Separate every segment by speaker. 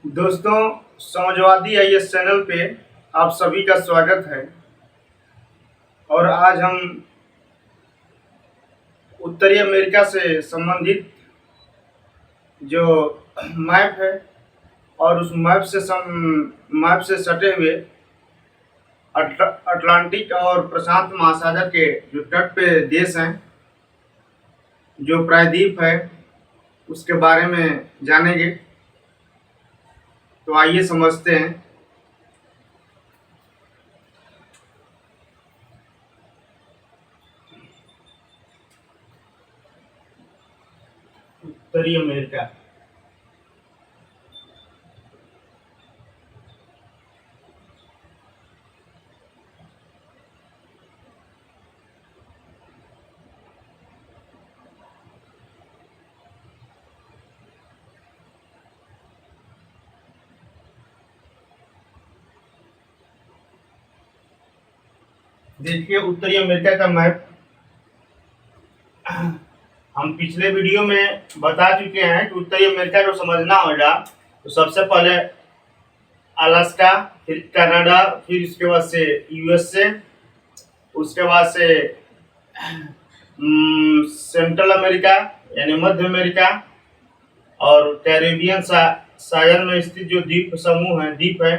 Speaker 1: दोस्तों, Samajwadi IAS channel पे आप सभी का स्वागत है। और आज हम उत्तरी अमेरिका से संबंधित जो मैप है और उस मैप से सटे हुए अटलांटिक और प्रशांत महासागर के जो तट पे देश हैं, जो प्रायद्वीप है, उसके बारे में जानेंगे। तो आइए समझते हैं। उत्तरी अमेरिका। देखिए, उत्तरी अमेरिका का मैप हम पिछले वीडियो में बता चुके हैं कि उत्तरी अमेरिका को समझना होगा तो सबसे पहले अलास्का, फिर कनाडा, फिर उसके बाद से यूएसए, उसके बाद से सेंट्रल अमेरिका यानी मध्य अमेरिका, और कैरेबियन सागर में स्थित जो द्वीप समूह है, द्वीप है।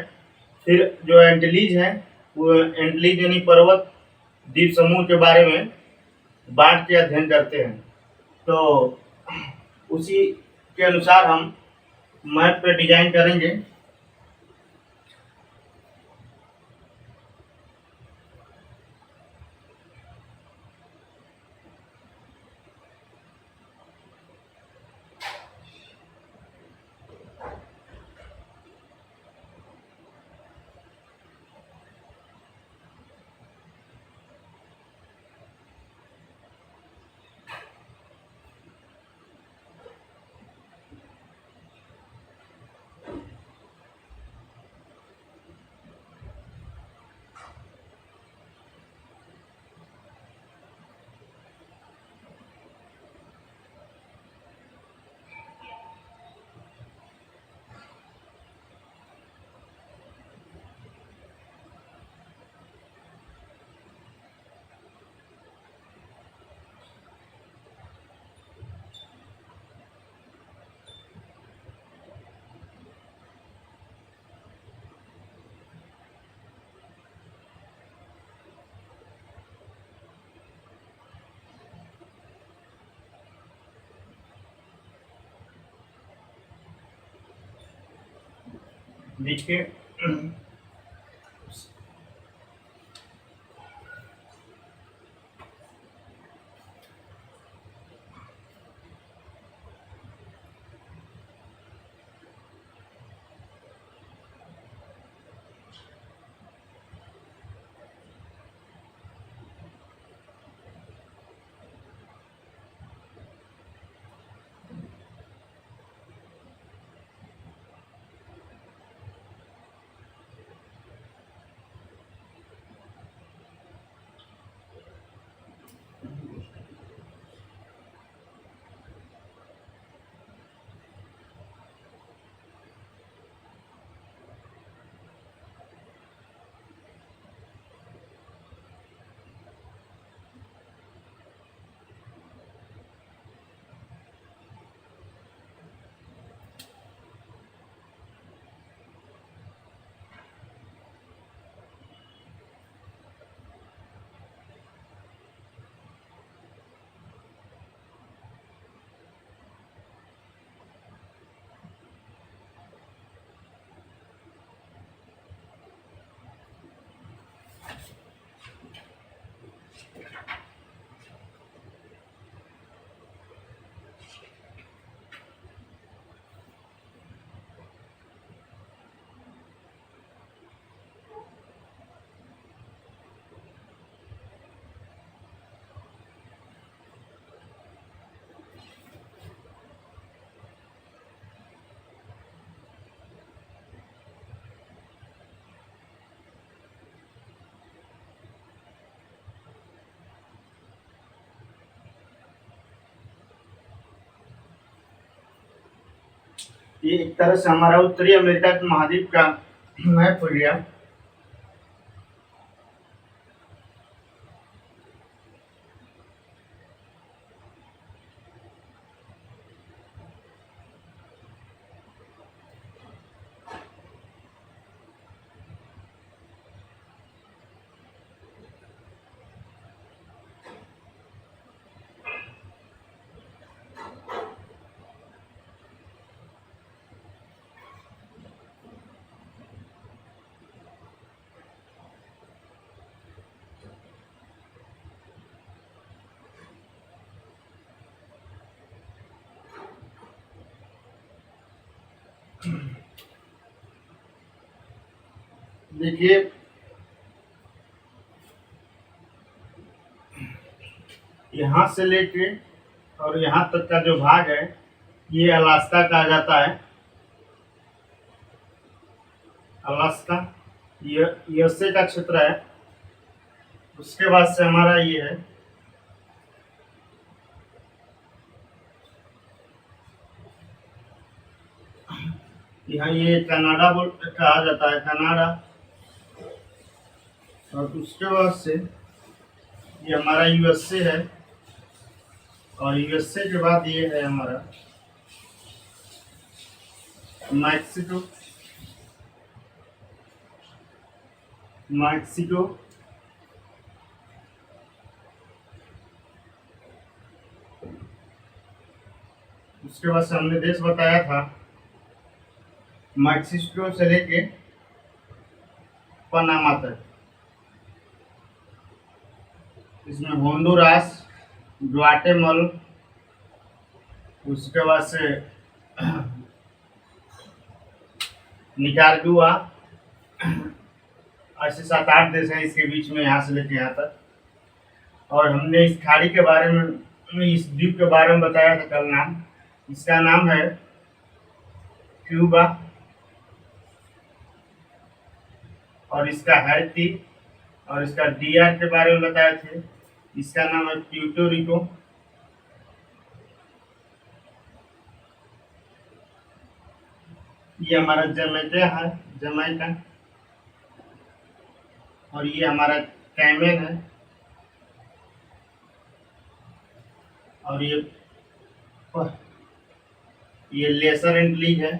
Speaker 1: फिर जो एंटीलीज है, वो एंटीलीज यानी पर्वत द्वीप समूह के बारे में बांट के अध्ययन करते हैं। तो उसी के अनुसार हम मैप पे डिजाइन करेंगे। देखिए, ये एक तरह से हमारा उत्तरी अमेरिका के महाद्वीप का मैप हो गया। देखिए यहाँ से लेके और यहाँ तक का जो भाग है ये अलास्का कहा जाता है। अलास्का ये यूएसए का क्षेत्र है। उसके बाद से हमारा ये है यहाँ ये कनाडा बोल कहा जाता है, कनाडा। और उसके बाद से ये हमारा यूएसए है और यूएसए के बाद ये है हमारा मैक्सिको। मैक्सिको उसके बाद से हमने देश बताया था मैक्सिको से लेके पनामा तक। इसमें होंडुरास, ग्वाटेमल, उसके बाद से निकारागुआ, ऐसे 7-8 देश हैं इसके बीच में, यहाँ से लेके यहाँ तक। और हमने इस खाड़ी के बारे में, इस द्वीप के बारे में बताया था कल नाम। इसका नाम है क्यूबा और इसका हैती। और इसका डीआर के बारे में बताए थे, इसका नाम है प्यूर्टो रिको। ये हमारा जमैका है, जमैका। और ये हमारा कैमन है। और ये लेसर एंटीज है।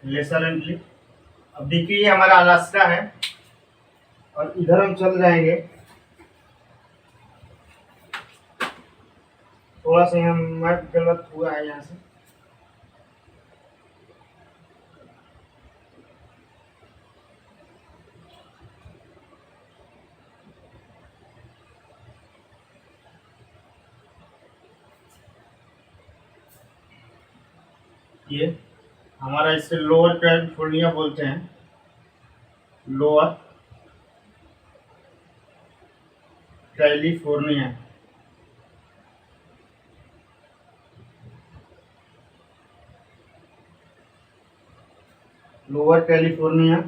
Speaker 1: लेसर एंटीज। अब देखिए ये हमारा अलास्का है और इधर हम चल जाएंगे। थोड़ा सा यहाँ मैप गलत हुआ है यहाँ से। ये हमारा इसे लोअर कैलिफोर्निया बोलते हैं। Lower California. Lower California.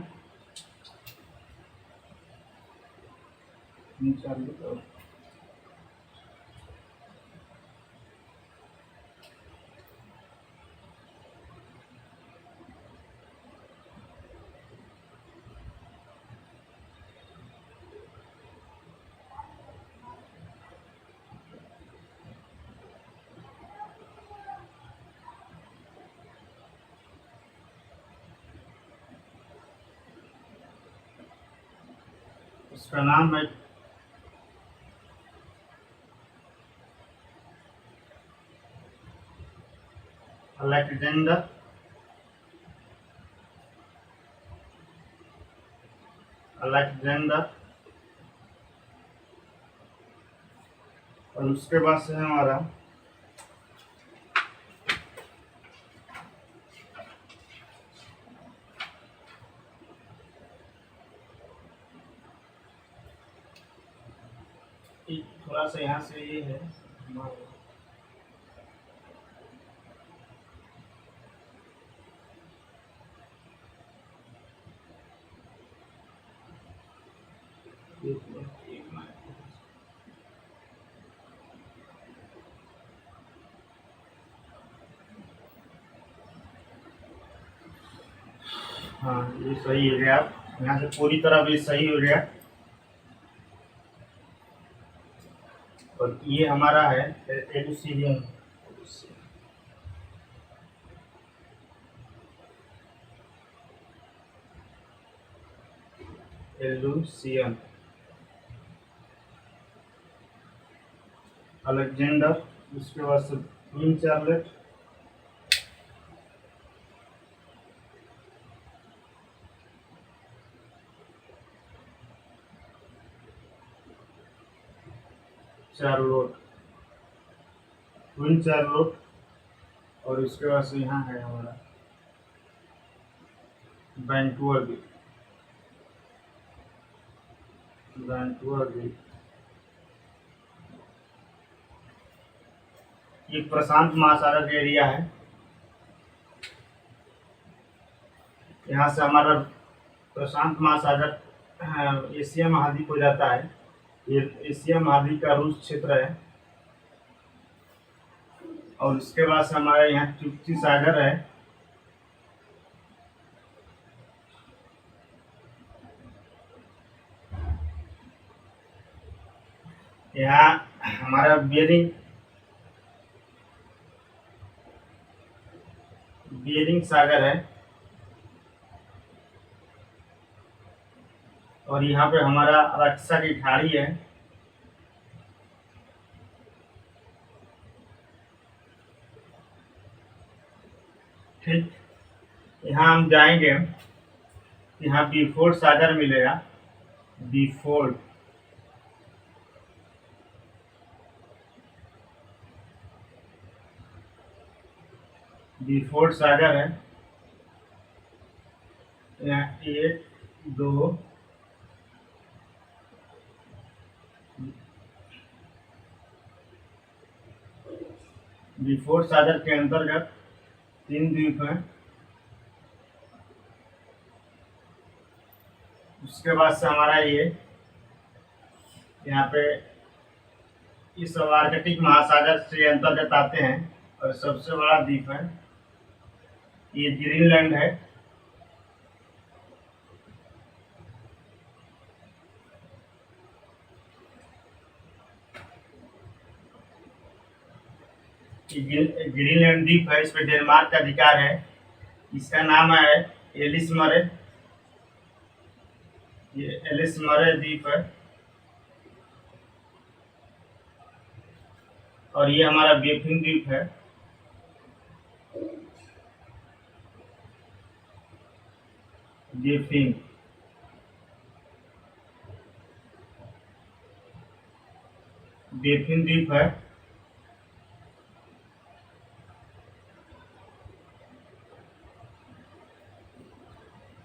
Speaker 1: उसका नाम है अलेक्जेंडर। अलेक्जेंडर। और उसके बाद से हमारा थोड़ा सा यहाँ से ये है हाँ, ये सही हो गया। यहाँ से पूरी तरह ये सही हो गया। और ये हमारा है एलुसीडियम। एलुसियन अलेक्जेंडर, उसके बाद से queen Charlotte, Charlotte, queen Charlotte, और उसके बाद से यहाँ है हमारा वैंकूवर द्वीप। वैंकूवर द्वीप ये प्रशांत महासागर का एरिया है। यहाँ से हमारा प्रशांत महासागर एशिया महाद्वीप हो जाता है। ये एशिया महाद्वीप का रूस क्षेत्र है। और उसके बाद से हमारे यहाँ चुप्ती सागर है। यहाँ हमारा बेरिंग सागर है। और यहाँ पे हमारा अलास्का की खाड़ी है। ठीक, यहाँ हम जाएंगे, यहाँ बीफोर्ड सागर मिलेगा। बीफोर्ड बीफोर्ड सागर है। यहाँ 1 2 बीफोर्ड सागर के अंतर्गत 3 द्वीप हैं। उसके बाद से हमारा ये यहाँ पे इस आर्कटिक महासागर से अंतर्गत आते हैं। और सबसे बड़ा द्वीप है ये ग्रीनलैंड है। ग्रीनलैंड द्वीप है, इस पे डेनमार्क का अधिकार है। इसका नाम है एलिस मरे। ये एलिस मरे द्वीप है। और ये हमारा बेफिन द्वीप है। बेफिन बेफिन द्वीप है।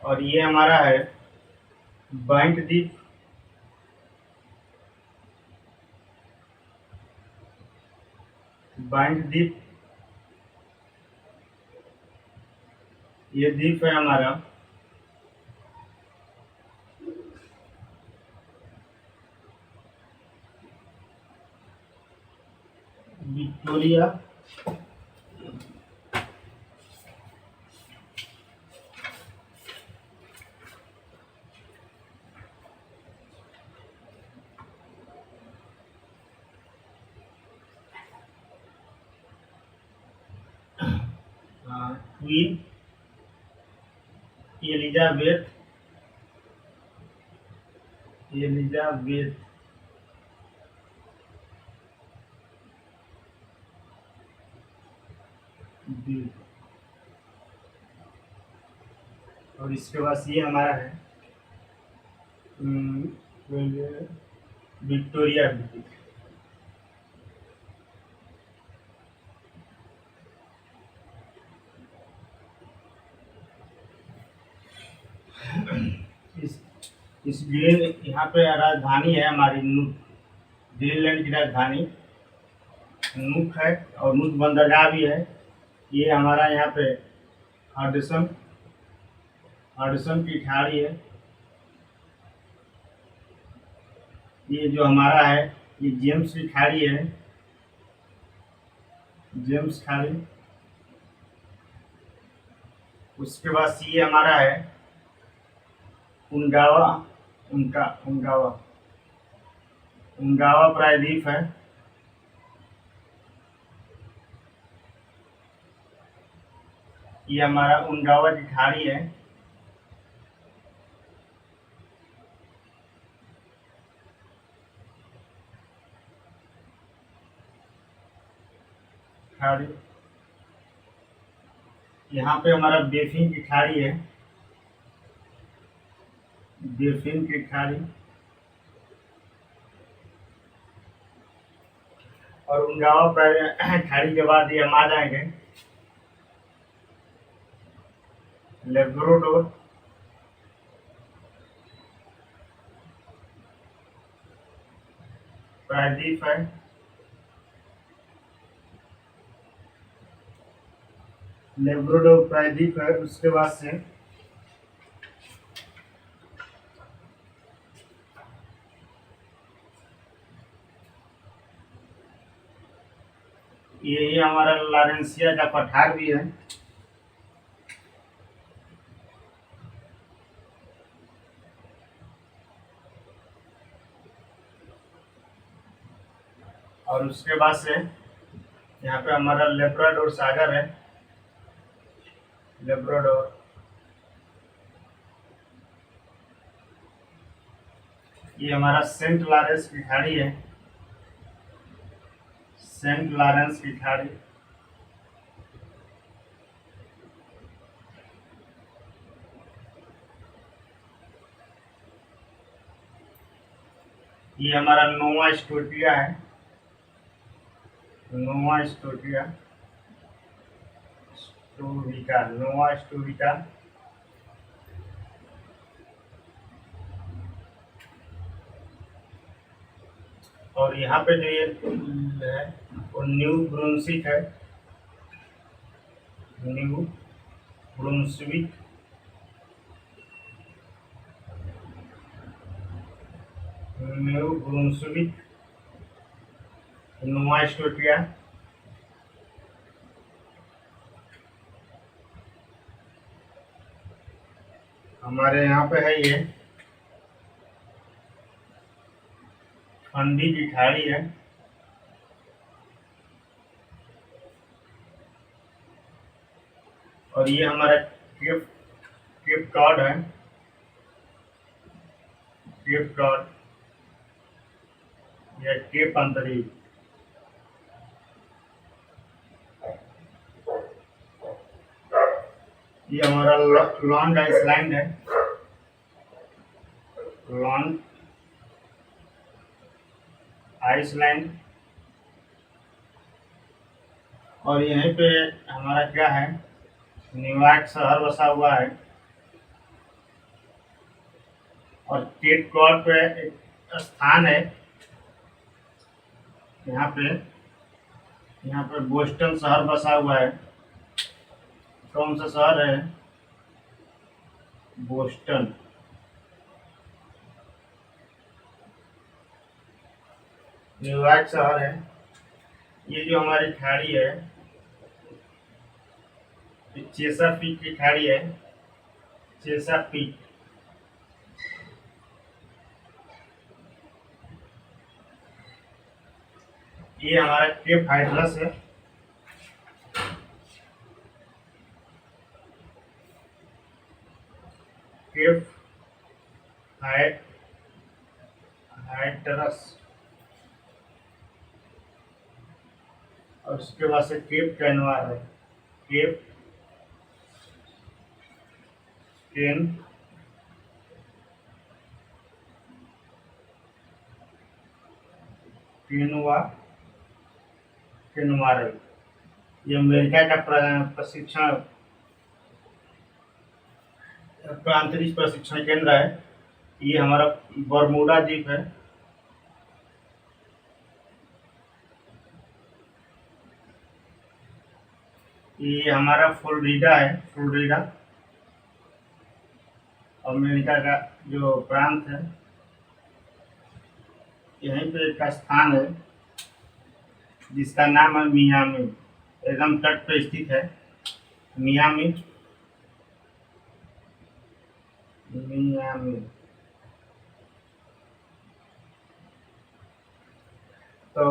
Speaker 1: और ये हमारा है बैंट द्वीप। बैंट द्वीप ये द्वीप है हमारा। विक्टोरिया क्वीन एलिजाबेथ एलिजाबेथ द्वीप। और इसके बाद ये हमारा है विक्टोरिया द्वीप। इस यहाँ पे राजधानी है हमारी नूक। ग्रीनलैंड की राजधानी नूक है। और नूक बंदरगाह भी है। ये हमारा यहाँ पे हडसन की खाड़ी है। ये जो हमारा है ये जेम्स की खाड़ी है। जेम्स खाड़ी। उसके बाद ये हमारा है उनगावा उनका उनगावा उनगावा प्रायद्वीप है। ये हमारा उनगावा की खाड़ी है। खाड़ी यहाँ पे हमारा बेफिन की खाड़ी है। बेफिन की खाड़ी और उनगावा खाड़ी के बाद ये हम आ जाएंगे लेब्राडोर। प्रायद्वीप है। लेब्राडोर प्रायद्वीप है। उसके बाद से ये हमारा लॉरेंसिया का पठार भी है। और उसके बाद से यहाँ पे हमारा लेब्राडोर सागर है। लेब्राडोर ये हमारा सेंट लॉरेंस की खाड़ी है। सेंट लॉरेंस की खाड़ी ये हमारा नोवा स्कोटिया है। नोवा स्कोटिया स्टोरिका नोवा स्टोरिका और यहाँ पे जो ये है वो न्यू ब्रुंसविक है। न्यू ब्रुंसविक न्यू ब्रुंसविक नोवा स्कोटिया हमारे यहाँ पे है। ये फंडी की खाड़ी है। और ये हमारा केप केप कॉड है। केप कॉड या केप अंतरिक्ष ये हमारा लॉन्ग आइसलैंड है। लॉन्ग आइसलैंड और यहीं पे हमारा क्या है न्यूयॉर्क शहर बसा हुआ है। और केप कॉड पे एक स्थान है। यहाँ पे बोस्टन शहर बसा हुआ है। कौन सा शहर है? बोस्टन। न्यूयॉर्क शहर है। ये जो हमारी खाड़ी है चेसापीक की खाड़ी है। चेसापीक ये हमारा केप हाइड्रस है। केप हाइड्रस और उसके बाद से केप कैनवार है। केप कैनवार है। ये अमेरिका का प्रशिक्षण अंतरिक्ष प्रशिक्षण केंद्र है। ये हमारा बरमूडा द्वीप है। ये हमारा फ्लोरिडा है। फ्लोरिडा अमेरिका का जो प्रांत है। यहीं पे एक स्थान है जिसका नाम है मियामी। एकदम तट पे स्थित है मियामी। मियामी। तो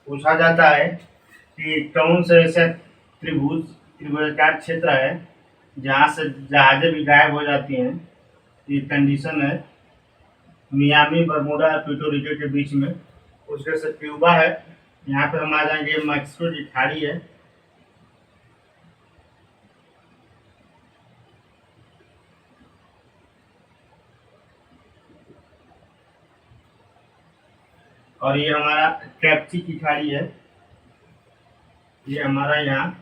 Speaker 1: पूछा जाता है कि कौन सा ऐसा त्रिभुजाकार क्षेत्र है जहाँ से जहाजें भी गायब हो जाती हैं। ये कंडीशन है मियामी, बरमूडा, प्यूर्टो रिको के बीच में। उसके से क्यूबा है, यहाँ पे हम आ जाएंगे। मैक्सिको की खाड़ी है, और ये हमारा कैप्ची की खाड़ी है। ये हमारा यहाँ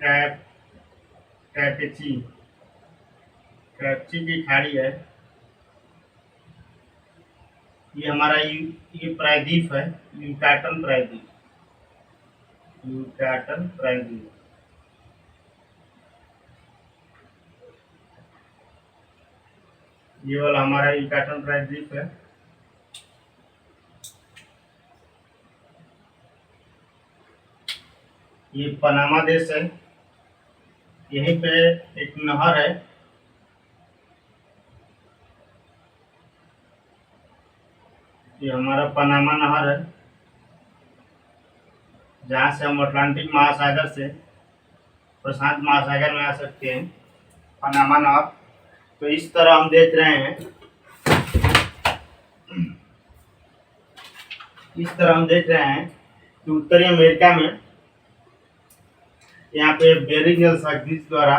Speaker 1: कैप कैपेची कैप्ची की खाड़ी है। ये हमारा ये प्रायद्वीप है, यूकाटन प्रायद्वीप। यूकाटन प्रायद्वीप ये वाला हमारा यूकाटन प्रायद्वीप है। ये पनामा देश है, यहीं पे एक नहर है। ये हमारा पनामा नहर है, जहाँ से हम अटलांटिक महासागर से प्रशांत महासागर में आ सकते हैं, पनामा नहर। तो इस तरह हम देख रहे हैं, कि उत्तरी अमेरिका में यहाँ पे बेरिंग जल संधि द्वारा,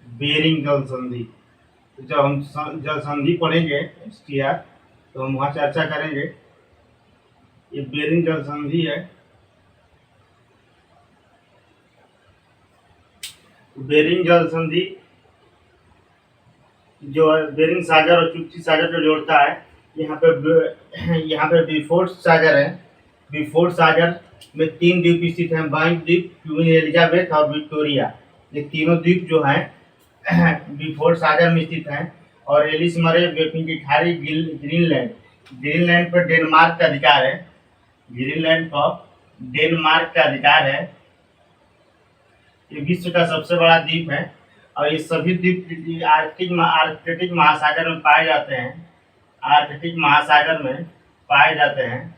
Speaker 1: बेरिंग जल संधि, तो जब हम जल संधि पढ़ेंगे STR तो हम वहाँ चर्चा करेंगे। ये बेरिंग जल संधि है। बेरिंग जल संधि जो है बेरिंग सागर और चुक्ची सागर को जोड़ता है। यहाँ पे बिफोर्ड सागर है। बिफोर्ड सागर में 3 द्वीप स्थित हैं, बैंक द्वीप, क्वीन एलिजाबेथ और विक्टोरिया। ये तीनों द्वीप जो हैं बिफोर्ड सागर में स्थित हैं। और एलिस मरे, बेफिन की खाड़ी, ग्रीनलैंड पर डेनमार्क का अधिकार है। ग्रीनलैंड पर डेनमार्क का अधिकार है। ये विश्व का सबसे बड़ा द्वीप है और ये सभी द्वीप आर्कटिक महासागर में पाए जाते हैं। आर्कटिक महासागर में पाए जाते हैं।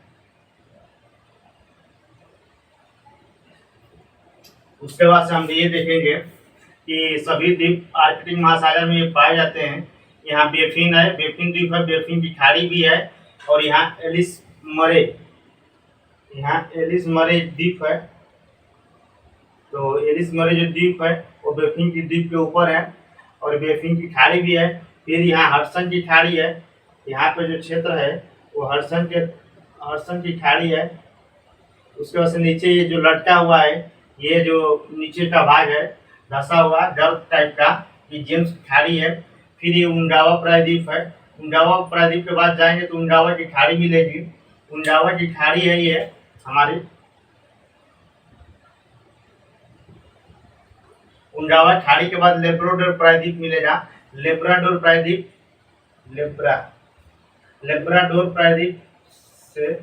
Speaker 1: उसके बाद से हम ये देखेंगे कि सभी द्वीप आर्कटिक महासागर में पाए जाते हैं। यहाँ बेफिन है, बेफिन द्वीप है, बेफिन की खाड़ी भी है। और यहाँ एलिस मरे द्वीप है। तो एलिस मरे जो द्वीप है वो बेफिन की द्वीप के ऊपर है और बेफिन की खाड़ी भी है। फिर यहाँ हडसन की खाड़ी है। यहाँ पे जो क्षेत्र है वो हडसन की खाड़ी है। उसके बाद से नीचे ये जो लटका हुआ है, ये जो नीचे का भाग है धसा हुआ गर्त टाइप का, ये जेम्स की खाड़ी है। फिर ये उंडावा प्रायद्वीप है। उंडावा प्रायद्वीप के बाद जाएंगे तो उंडावा की खाड़ी मिलेगी। उंडावा की खाड़ी है ये हमारी। उंडावा खाड़ी के बाद लेब्राडोर प्रायद्वीप मिलेगा। लेब्राडोर प्रायद्वीप से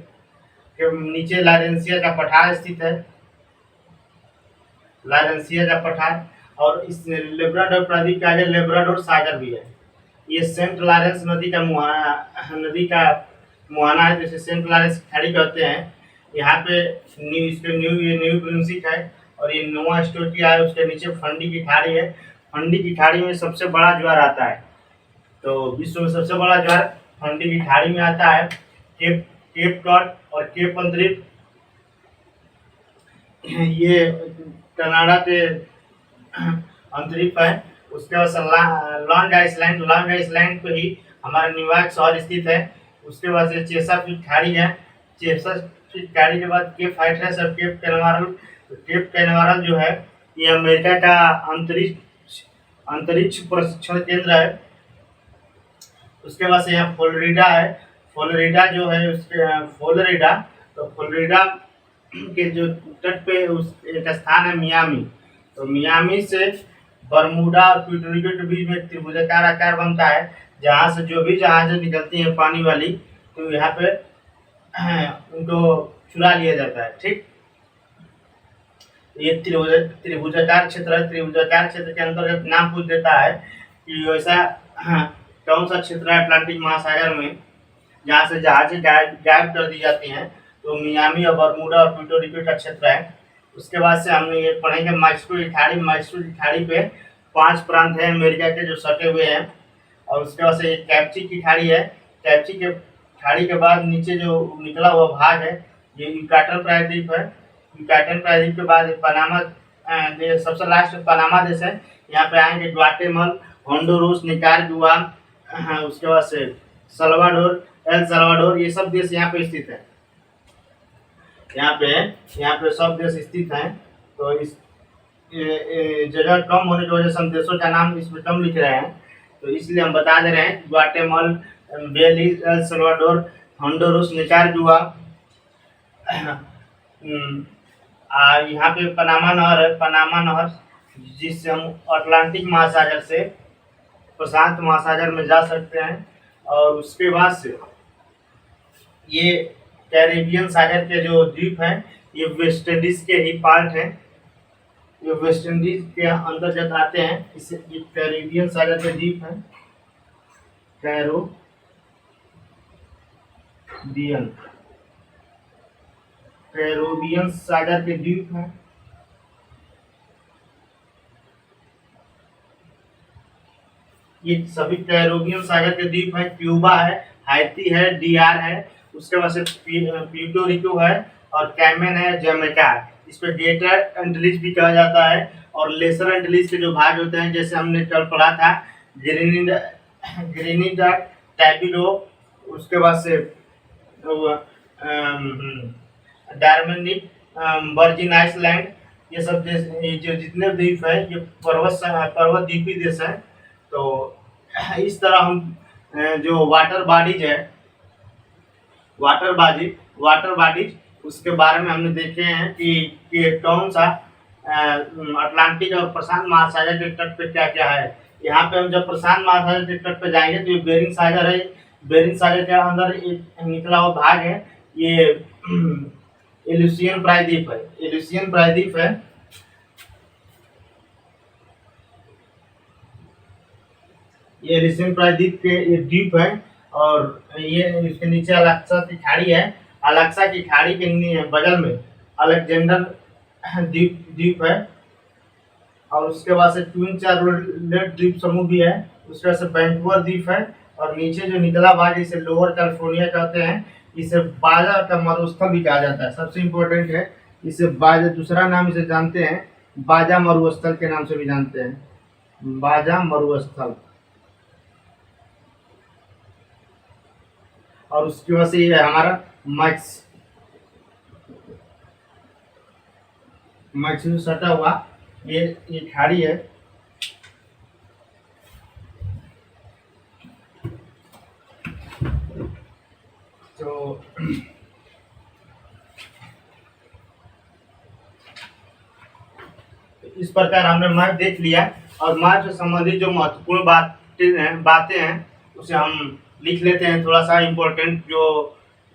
Speaker 1: के नीचे लॉरेंसिया का पठार स्थित है। लॉरेंसिया का पठार, और इस लेब्राडोर प्रायद्वीप के आगे लेब्राडोर सागर भी है। ये सेंट लॉरेंस नदी का मुहाना है, जिसे सेंट लॉरेंस खाड़ी कहते हैं। यहाँ पे न्यू ब्रुंसविक है और ये नोवा स्कोटिया है। उसके नीचे फंडी की खाड़ी है। फंडी की खाड़ी में सबसे बड़ा ज्वार आता है। तो विश्व में सबसे बड़ा ज्वार फंडी की खाड़ी में आता है। केप कॉड और केप अंतरिक्ष, ये कनाडा के अंतरिक्ष है। उसके बाद लॉन्ग आइसलैंड पे ही हमारा न्यूयॉर्क शहर स्थित है। उसके बाद से चेसापीक खाड़ी है। चेसापीक खाड़ी के बाद केप हाइट्रस और केप कैनवारल। केप कैनवारल जो है ये अमेरिका का अंतरिक्ष प्रशिक्षण केंद्र है। उसके बाद से यहाँ फ्लोरिडा है। फ्लोरिडा जो है फ्लोरिडा के जो तट पे एक स्थान है मियामी। तो मियामी से बरमूडा और प्यूर्टो रिको के बीच में त्रिभुजाकार आकार बनता है, जहाँ से जो भी जहाजें निकलती हैं पानी वाली, तो यहाँ पे उनको चुरा लिया जाता है। ठीक। ये त्रिभुजाकार क्षेत्र है। त्रिभुजाकार क्षेत्र के अंतर्गत नाम पूछ देता है कि वैसा कौन सा क्षेत्र है अटलांटिक महासागर में जहाँ से जहाजें गायब कर दी जाती हैं। तो मियामी और बरमूडा और प्यूर्टो रिको का क्षेत्र है। उसके बाद से हम ये पढ़ेंगे मैक्सटू खाड़ी। मैक्सटू खाड़ी पे 5 प्रांत हैं अमेरिका के जो सटे हुए हैं। और उसके बाद से कैप्ची की खाड़ी है। कैप्ची के खाड़ी के बाद नीचे जो निकला हुआ भाग है ये युकाटन प्रायद्वीप है। युकाटन प्रायद्वीप के बाद पनामा सबसे लास्ट पनामा देश है। यहाँ पे आएंगे ग्वाटेमल, होंडुरास, निकारागुआ, उसके बाद से सल्वाडोर, एल सल्वाडोर, ये सब देश यहाँ पे स्थित है। यहाँ पे सब देश स्थित हैं। तो इस जगह कम होने की वजह से हम देशों का नाम इसमें कम लिख रहे हैं। तो इसलिए हम बता दे रहे हैं ग्वाटेमल, बेलीज, एल सल्वाडोर, होंडुरास, निकारागुआ। यहाँ पे पनामा नहर है। पनामा नहर जिससे हम अटलांटिक महासागर से प्रशांत महासागर में जा सकते हैं। और उसके बाद से ये कैरेबियन सागर के जो द्वीप हैं ये वेस्ट इंडीज के ही पार्ट हैं। ये वेस्ट इंडीज के अंतर्गत आते हैं। इसे ये कैरेबियन सागर के द्वीप हैं। कैरोबियन सागर के द्वीप हैं। ये सभी कैरोबियन सागर के द्वीप हैं। क्यूबा है, हाइती है, डीआर है, उसके बाद से प्यूर्टो रिको है और कैमेन है, जमैका है। इस पर ग्रेटर एंटिलीज भी कहा जाता है। और लेसर एंटिलीज के जो भाग होते हैं जैसे हमने कल पढ़ा था ग्रेनिडाड, टैबिलो, उसके बाद से डार्मेनिक, वर्जिन आइसलैंड, ये सब देश जो जितने द्वीप है ये पर्वत द्वीपी देश है। तो इस तरह हम जो वाटर बॉडीज उसके बारे में हमने देखे हैं कि कौन सा अटलांटिक और प्रशांत महासागर के तट पे क्या क्या है। यहाँ पे हम जब प्रशांत महासागर के तट पे जाएंगे तो ये बेरिंग सागर है। बेरिंग सागर के अंदर एक निकला हुआ भाग है ये एल्यूसियन प्रायद्वीप है। एल्यूसियन प्रायद्वीप है। ये एल्यूसियन प्रायद्वीप के ये द्वीप है। और ये इसके नीचे अलेक्सा की खाड़ी है। अलेक्सा की खाड़ी के बगल में अलेक्जेंडर द्वीप है। और उसके बाद से ट्विन चार्लोट द्वीप समूह भी है। उसके बाद से वैंकूवर द्वीप है। और नीचे जो निकला भाग इसे लोअर कैलिफोर्निया कहते हैं। इसे बाजा का मरुस्थल भी कहा जाता है। सबसे इम्पोर्टेंट है इसे बाजा, दूसरा नाम इसे जानते हैं बाजा मरुस्थल के नाम से भी जानते हैं, बाजा मरुस्थल। और उसकी वजह से ये हमारा मैक्स सटा हुआ ये खाड़ी है। तो इस प्रकार हमने मैप देख लिया। और मैप से संबंधित जो महत्वपूर्ण बातें हैं उसे हम लिख लेते हैं। थोड़ा सा इम्पोर्टेंट जो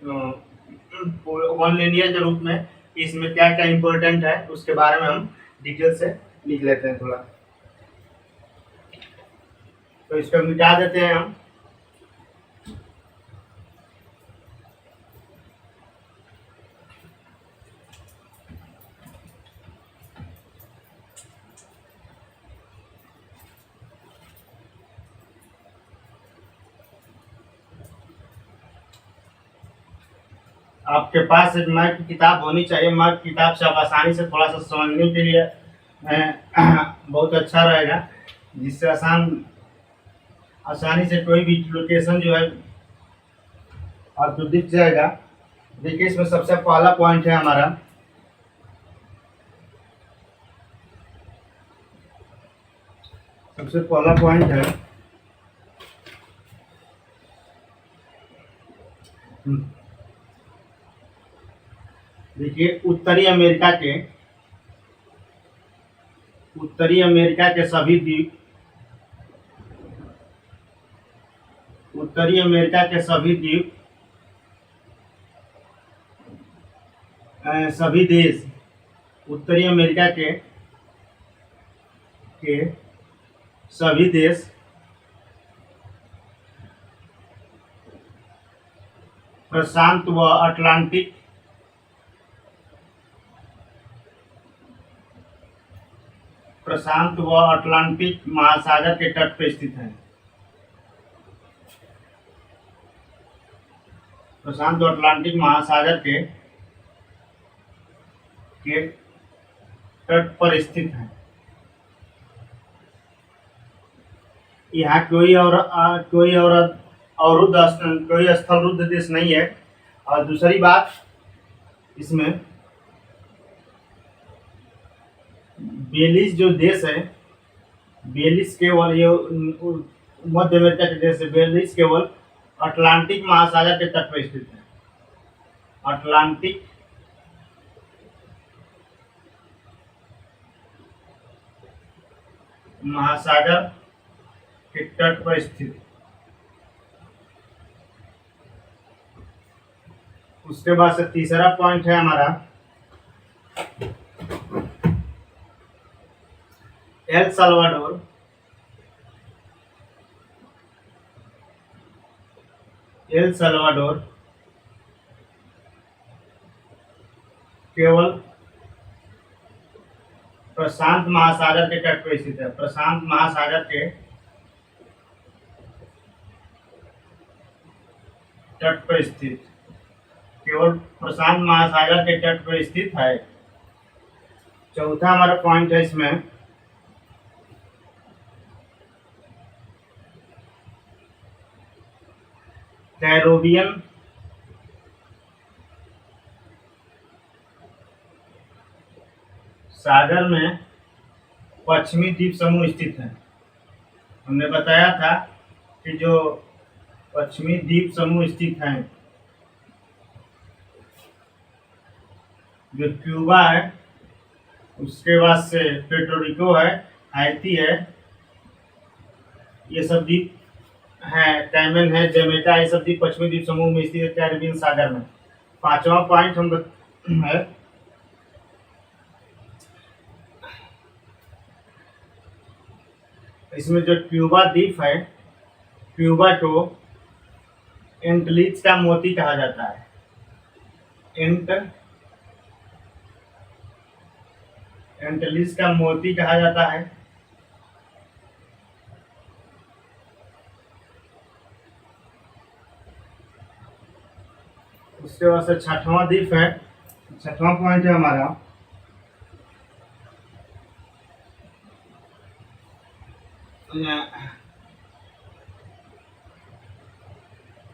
Speaker 1: वन लिनियर के रूप में इसमें क्या क्या इम्पोर्टेंट है उसके बारे में हम डिटेल से लिख लेते हैं थोड़ा। तो इसको मिटा देते हैं हम। आपके पास एक मैप की किताब होनी चाहिए। मैप किताब से आप आसानी से थोड़ा सा समझने के लिए बहुत अच्छा रहेगा, जिससे आसानी से कोई भी लोकेशन जो है आपको दिख जाएगा। देखिए इसमें सबसे पहला पॉइंट है हमारा, सबसे पहला पॉइंट है देखिए उत्तरी अमेरिका के सभी द्वीप, उत्तरी अमेरिका के सभी द्वीप, सभी देश उत्तरी अमेरिका के सभी देश प्रशांत व अटलांटिक महासागर के तट पर स्थित हैं। प्रशांत व अटलांटिक महासागर के तट पर स्थित हैं। यहाँ कोई स्थलरुद्ध देश नहीं है। और दूसरी बात, इसमें बेलिज जो देश है, बेलिज केवल ये मध्य अमेरिका के देश है। बेलिज केवल अटलांटिक महासागर के तट पर स्थित है। अटलांटिक महासागर के तट पर स्थित। उसके बाद से तीसरा पॉइंट है हमारा एल साल्वाडोर। एल साल्वाडोर केवल प्रशांत महासागर के तट पर स्थित है। प्रशांत महासागर के तट पर स्थित, केवल प्रशांत महासागर के तट पर स्थित है। चौथा हमारा पॉइंट है इसमें कैरोबियन सागर में पश्चिमी द्वीप समूह स्थित है। हमने बताया था कि जो पश्चिमी द्वीप समूह स्थित हैं, जो क्यूबा है, उसके बाद से पेट्रोरिको है, हैती है, ये सब द्वीप हैं, कैमन है, जमैका, ये सब द्वीप पश्चिमी द्वीप समूह में स्थित है, कैरिबियन सागर में। पांचवा पॉइंट हम है इसमें जो क्यूबा द्वीप है, क्यूबा को एंटलीज का मोती कहा जाता है। एंटलीज का मोती कहा जाता है। उसके बाद से छठवां द्वीप है, छठवां पॉइंट है हमारा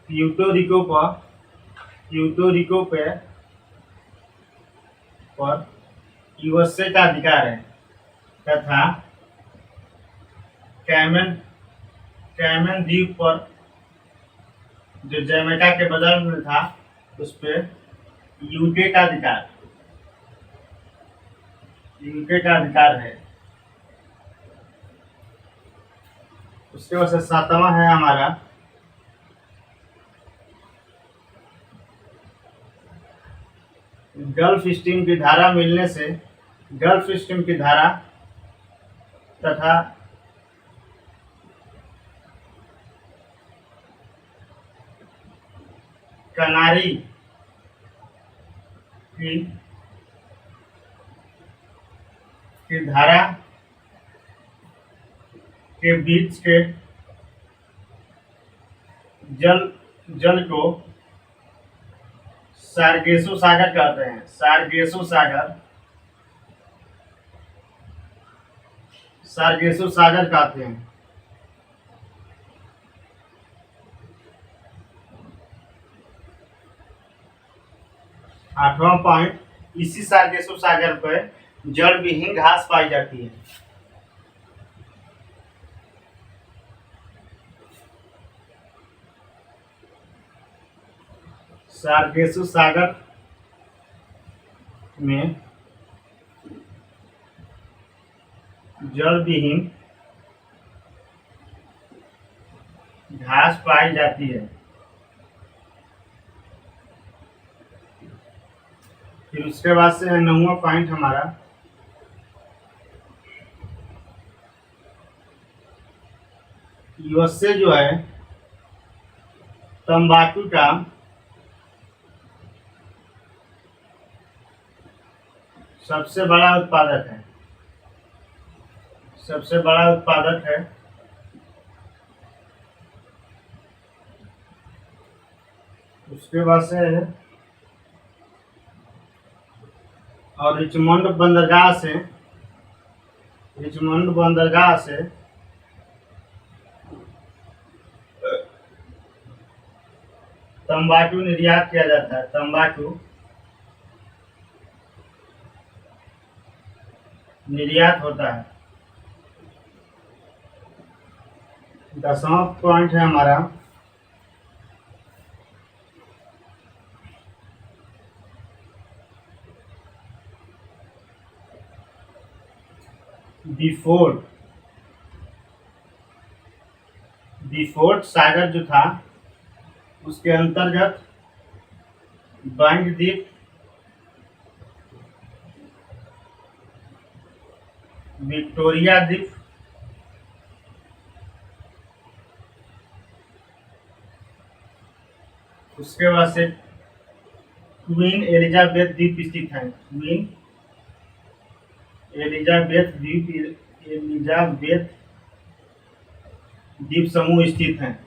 Speaker 1: प्यूर्टो रिको पर यूएसए का अधिकार है तथा कैमन द्वीप पर जो जमैका के बदल में था उस पर यूके का अधिकार है। उसके बाद से सातवां है हमारा गल्फ स्ट्रीम की धारा मिलने से, गल्फ स्ट्रीम की धारा तथा कनारी की धारा के बीच के जल को सार्गेसो सागर कहते हैं। सार्गेसो सागर कहते हैं। आठवां पॉइंट, इसी सार्गेसो सागर पर जड़ विहीन घास पाई जाती है। सार्गेसो सागर में जड़ विहीन घास पाई जाती है। फिर उसके बाद से है 9वां पॉइंट हमारा यूएसए जो है तंबाकू का सबसे बड़ा उत्पादक है, सबसे बड़ा उत्पादक है। उसके बाद से और रिचमंड बंदरगाह से तंबाकू निर्यात किया जाता है। तंबाकू निर्यात होता है। 10वां पॉइंट है हमारा बिफोर्ट सागर जो था उसके अंतर्गत बैंक द्वीप, विक्टोरिया द्वीप, उसके बाद से क्वीन एलिजाबेथ द्वीप स्थित है। क्वीन एलिजाबेथ द्वीप समूह स्थित है।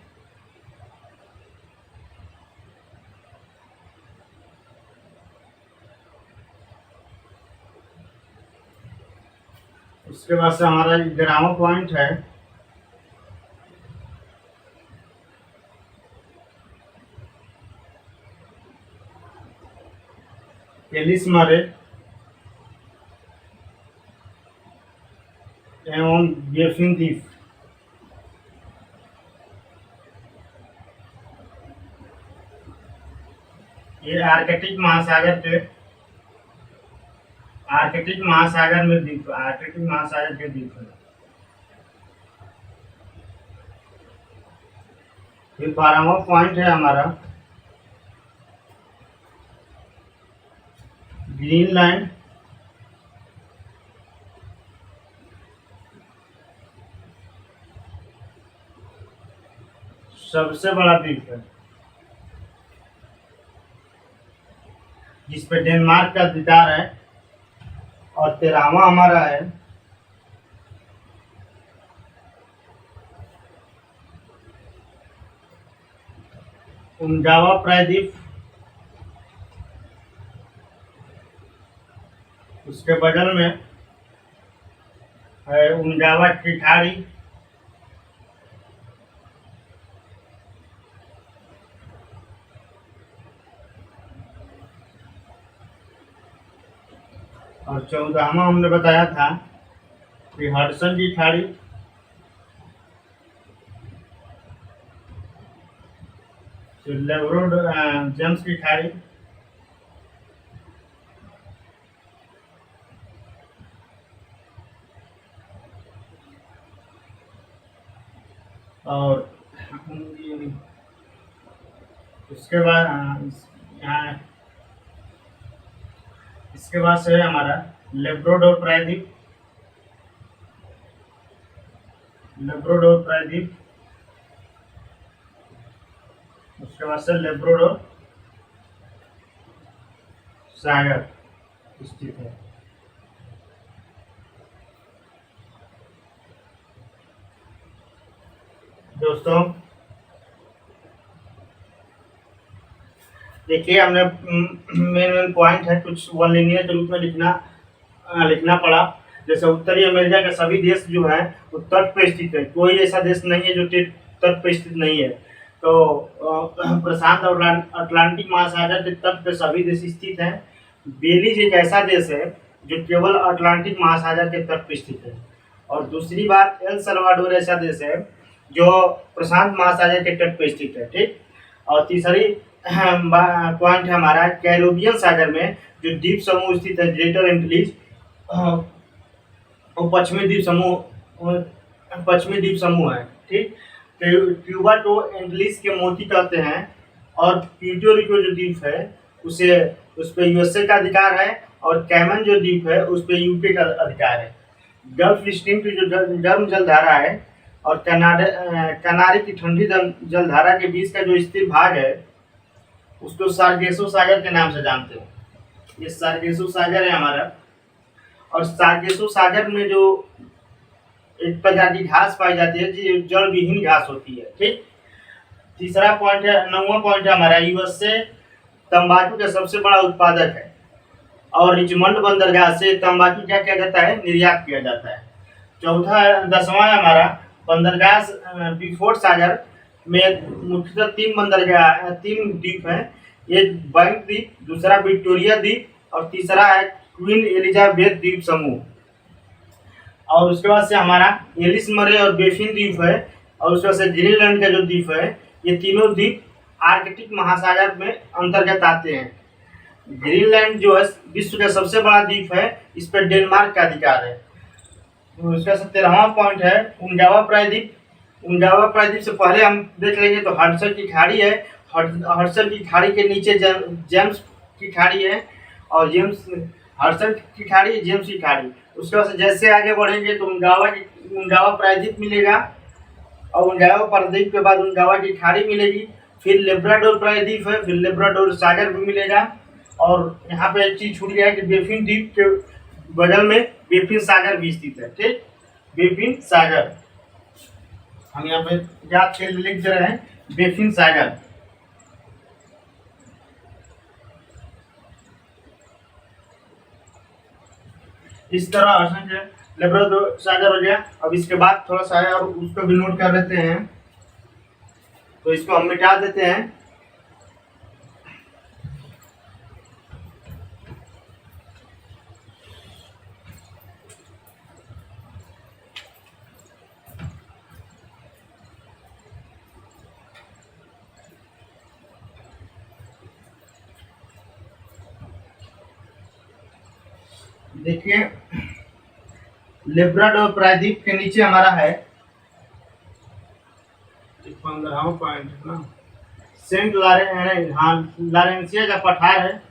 Speaker 1: उसके बाद से हमारा 11वां पॉइंट है एलिस मरे एवं गेफिन द्वीप। ये आर्कटिक महासागर के आर्कटिक महासागर के द्वीप है। फिर 12वां पॉइंट है हमारा ग्रीनलैंड सबसे बड़ा द्वीप है, जिस पे डेनमार्क का अधिकार है। और 13वां हमारा है उमजावा प्रायद्वीप। उसके बगल में है उमजावा टिठारी। और 14वां हमने बताया था कि हडसन की खाड़ी, लेब्रोड जेम्स की खाड़ी, और उसके बाद इसके बाद से है हमारा लेब्राडोर प्रायद्वीप। उसके बाद से लेब्राडोर सागर स्थित है। दोस्तों देखिए, हमने मेन पॉइंट है कुछ वन लिनियर के रूप में लिखना पड़ा। जैसे उत्तरी अमेरिका के सभी देश जो है वो तट पर स्थित है। कोई ऐसा देश नहीं है जो तट पर स्थित नहीं है। तो प्रशांत और अटलांटिक महासागर के तट पर सभी देश स्थित हैं। बेलीज एक ऐसा देश है जो केवल अटलांटिक महासागर के तट पर स्थित है। और दूसरी बात, एल सल्वाडोर ऐसा देश है जो प्रशांत महासागर के तट पर स्थित है। ठीक। और तीसरी पॉइंट है हमारा कैरिबियन सागर में जो द्वीप समूह स्थित है, ग्रेटर एंटिलीज और पश्चिमी द्वीप समूह है। ठीक। क्यूबा को एंटिलीज के मोती कहते हैं। और प्यूर्टो रिको जो द्वीप है उस पर यूएसए का अधिकार है। और कैमन जो द्वीप है उस पर यूके का अधिकार है। गल्फ स्ट्रीम की जो गर्म जलधारा है और कनारी की ठंडी जलधारा के बीच का जो स्थिर भाग है उसको सार्गेसो सागर के नाम से जानते हैं। ये सार्गेसो सागर है हमारा। और सार्गेसो सागर में जो एक प्रकार की घास पाई जाती है जो जल विहीन घास होती है। ठीक। तीसरा पॉइंट है, 9वां पॉइंट है हमारा, यूएसए तंबाकू का सबसे बड़ा उत्पादक है और रिचमंड बंदरगाह से तंबाकू क्या किया जाता है, निर्यात किया जाता है। चौथा 10वां है हमारा, बंदरगाह बिफोर्ड सागर में मुख्यतः 3 बंदरगाह 3 द्वीप हैं। एक बैंक द्वीप, दूसरा विक्टोरिया द्वीप और तीसरा है क्वीन एलिजाबेथ द्वीप समूह। और उसके बाद से हमारा एलिस मरे और बेफिन द्वीप है। और उसके बाद से ग्रीनलैंड का जो द्वीप है, ये तीनों द्वीप आर्कटिक महासागर में अंतर्गत आते हैं। ग्रीनलैंड जो है विश्व का सबसे बड़ा द्वीप है, इस पर डेनमार्क का अधिकार है। उसका 13वां पॉइंट है उंगावा प्रायद्वीप। उंगावा प्रायद्वीप से पहले हम देख लेंगे तो हडसन की खाड़ी है। हडसन की खाड़ी के नीचे जेम्स की खाड़ी है और हडसन की खाड़ी, जेम्स की खाड़ी। उसके बाद जैसे आगे बढ़ेंगे तो उंगावा प्रायद्वीप मिलेगा और उंगावा प्रायद्वीप के बाद उंगावा की खाड़ी मिलेगी। फिर लेब्राडोर प्रायद्वीप है, फिर लेब्राडोर सागर भी मिलेगा। और यहाँ पे एक चीज छूट गया है कि बेफिन द्वीप के बगल में बेफिन सागर भी स्थित है। ठीक, बेफिन सागर हम यहाँ पे याद के लिख दे रहे हैं, बेफिन सागर। इस तरह असंख्य लेब्राडोर सागर हो गया। अब इसके बाद थोड़ा सा है और उसको भी नोट कर लेते हैं, तो इसको हम मिटा देते हैं। देखिए, लेब्राडोर प्रायद्वीप के नीचे हमारा है 15वां पॉइंट ना, सेंट लारेंसिया का पठार है।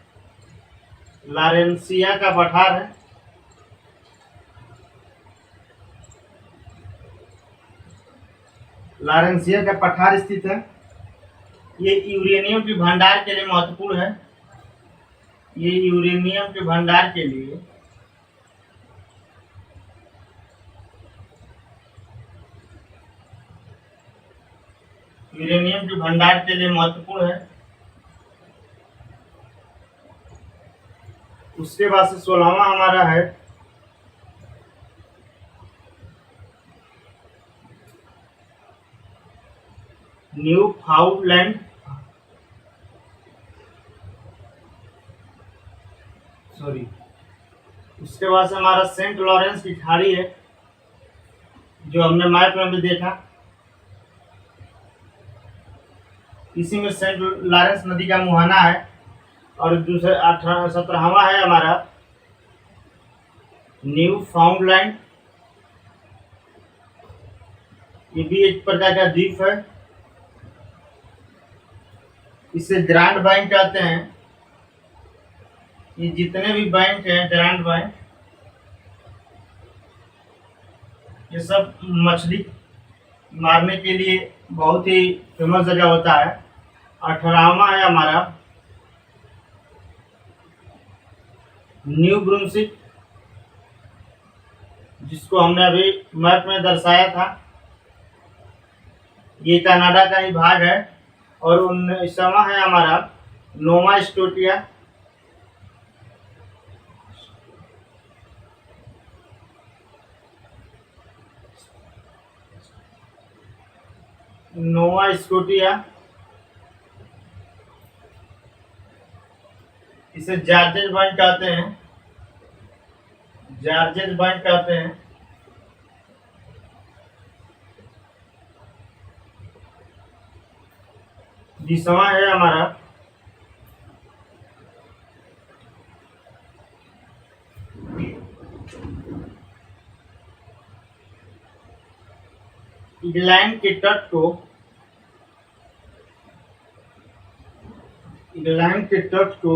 Speaker 1: लारेंसिया का पठार है। लारेंसिया का पठार स्थित है। ये यूरेनियम के भंडार के लिए महत्वपूर्ण है। ये यूरेनियम के भंडार के लिए महत्वपूर्ण है। उसके बाद से 16वां हमारा है न्यू फाउंडलैंड। सॉरी, उसके बाद से हमारा सेंट लॉरेंस की खाड़ी है, जो हमने मैप में भी देखा। इसी में सेंट लॉरेंस नदी का मुहाना है। और दूसरे 17वां है हमारा न्यू फाउंडलैंड। ये भी एक प्रकार का द्वीप है। इसे ग्रांड बैंक कहते हैं। ये जितने भी बैंक हैं ग्रांड बैंक, ये सब मछली मारने के लिए बहुत ही फेमस जगह होता है। 18वां है हमारा न्यू ब्रुंसविक, जिसको हमने अभी मैप में दर्शाया था। ये कनाडा का ही भाग है। और 19वां है हमारा नोवा स्कोटिया। नोवा स्कोटिया, इसे जॉर्जेस बैंक कहते हैं। जॉर्जेस बैंक कहते हैं। बीसवां है हमारा इंग्लैंड के तट को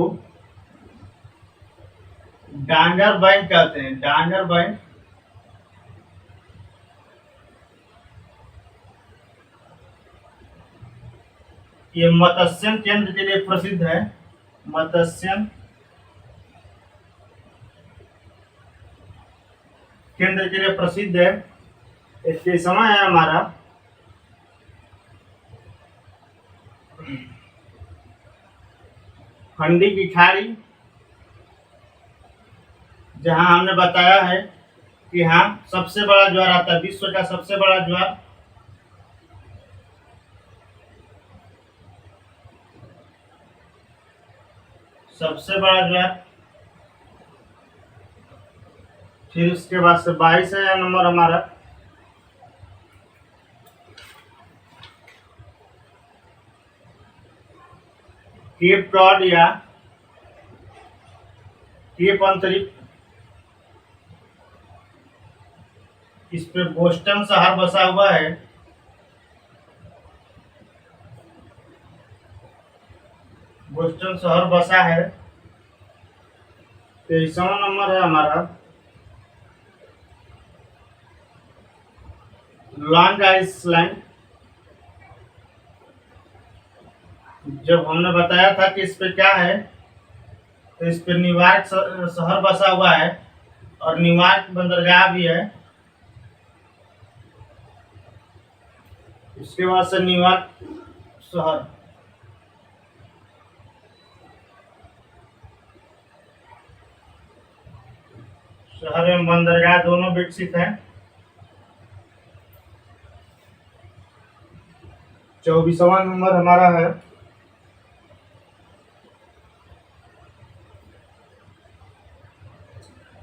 Speaker 1: डांगर बैंक कहते हैं। डांगर बैंक। ये मत्स्य केंद्र के लिए प्रसिद्ध है। मत्स्य केंद्र के लिए प्रसिद्ध है। इसके समय है हमारा खंडी की खाड़ी, जहां हमने बताया है कि हाँ सबसे बड़ा ज्वार आता है, विश्व का सबसे बड़ा ज्वार सबसे बड़ा ज्वार। फिर उसके बाद से 22 है नंबर हमारा केप कॉड या केप अंतरिक्ष। इस पे बोस्टन शहर बसा हुआ है। बोस्टन शहर बसा है। 23वां नंबर है हमारा लॉन्ग आइसलैंड। जब हमने बताया था कि इस पे क्या है, तो इस पे न्यूयॉर्क शहर बसा हुआ है और न्यूयॉर्क बंदरगाह भी है। उसके बाद से न्यूयॉर्क शहर शहर एवं बंदरगाह दोनों विकसित हैं। 24वां नंबर हमारा है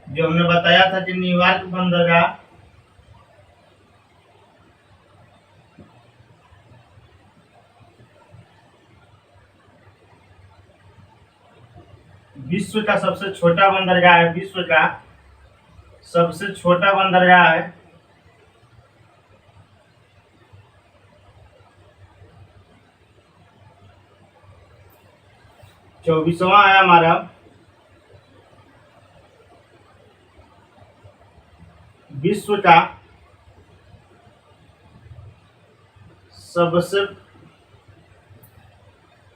Speaker 1: जो हमने बताया था कि न्यूयॉर्क बंदरगाह विश्व का सबसे छोटा बंदरगाह है। विश्व का सबसे छोटा बंदरगाह है। चौबीसवां है हमारा विश्व का सबसे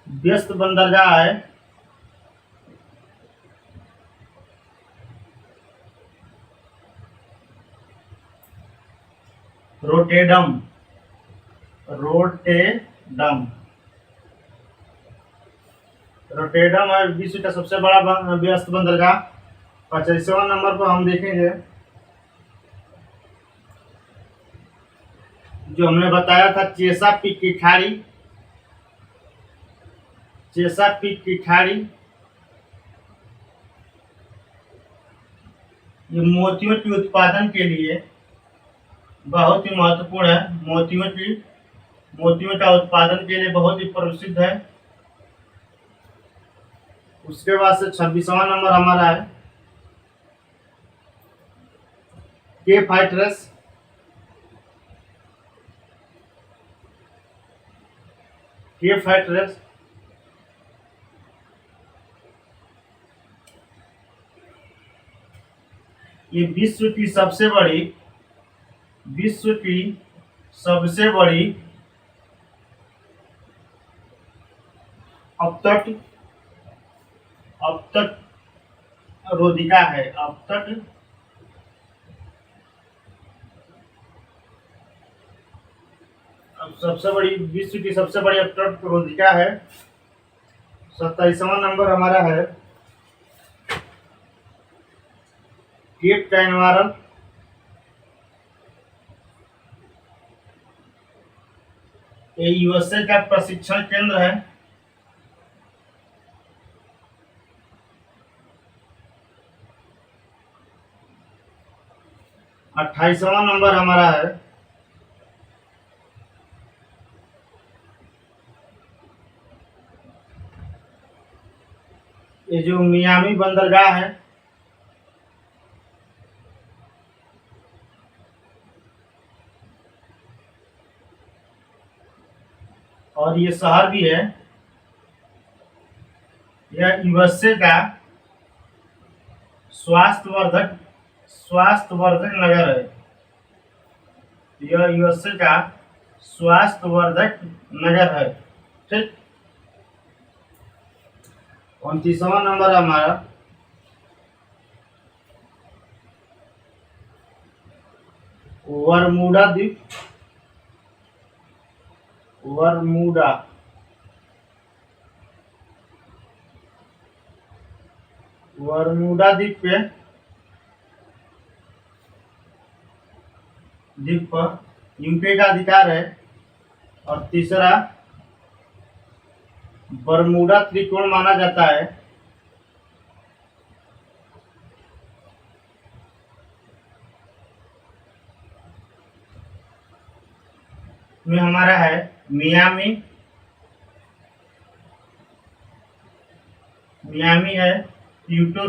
Speaker 1: व्यस्त बंदरगाह है। रोटेडम। रोटेडम रोटेडम है विश्व का सबसे बड़ा व्यस्त बंदरगाह। 25वां नंबर पर हम देखेंगे जो हमने बताया था चेसापीक की खाड़ी। चेसापीक की खाड़ी ये मोतियों के उत्पादन के लिए बहुत ही महत्वपूर्ण है। मोतियों का उत्पादन के लिए बहुत ही प्रसिद्ध है। उसके बाद से 26वां नंबर हमारा है केप हाइट्रस। केप हाइट्रस ये विश्व की सबसे बड़ी अपतट रोधिका है। विश्व की सबसे बड़ी अपतट रोधिका है। 27वां नंबर हमारा है केप कैनवारल। ये यूएसए का प्रशिक्षण केंद्र है। 28वां नंबर हमारा है ये जो मियामी बंदरगाह है। और ये शहर भी है। यह यूएसए का स्वास्थ्यवर्धक नगर है। यह यूएसए का स्वास्थ्यवर्धक नगर है। ठीक। 29वां नंबर है हमारा बरमूडा द्वीप। बरमूडा बरमूडा द्वीप पर यूके का अधिकार है। और तीसरा बरमूडा त्रिकोण माना जाता है। में हमारा है मियामी है, प्यूर्टो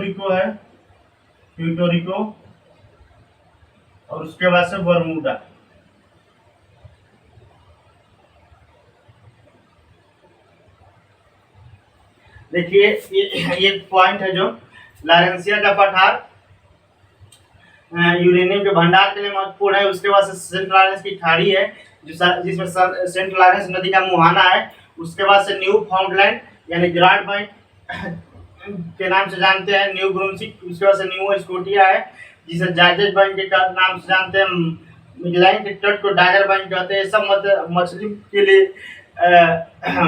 Speaker 1: रिको और उसके बाद से बरमूडा। देखिए ये पॉइंट है जो लॉरेंसिया का पठार यूरेनियम के भंडार के लिए महत्वपूर्ण है। उसके बाद से सेंट लॉरेंस की खाड़ी है जिसमें सेंट लॉरेंस नदी का मुहाना है। उसके बाद से न्यू फाउंडलैंड यानी ग्रांड पॉइंट के नाम से जानते हैं, न्यू ब्रुंसविक। उसके बाद से न्यू स्कोटिया है जिसे जॉर्जेस पॉइंट के नाम से जानते हैं। मिडलैंड के तट को डागर पॉइंट कहते हैं। सब मछली के लिए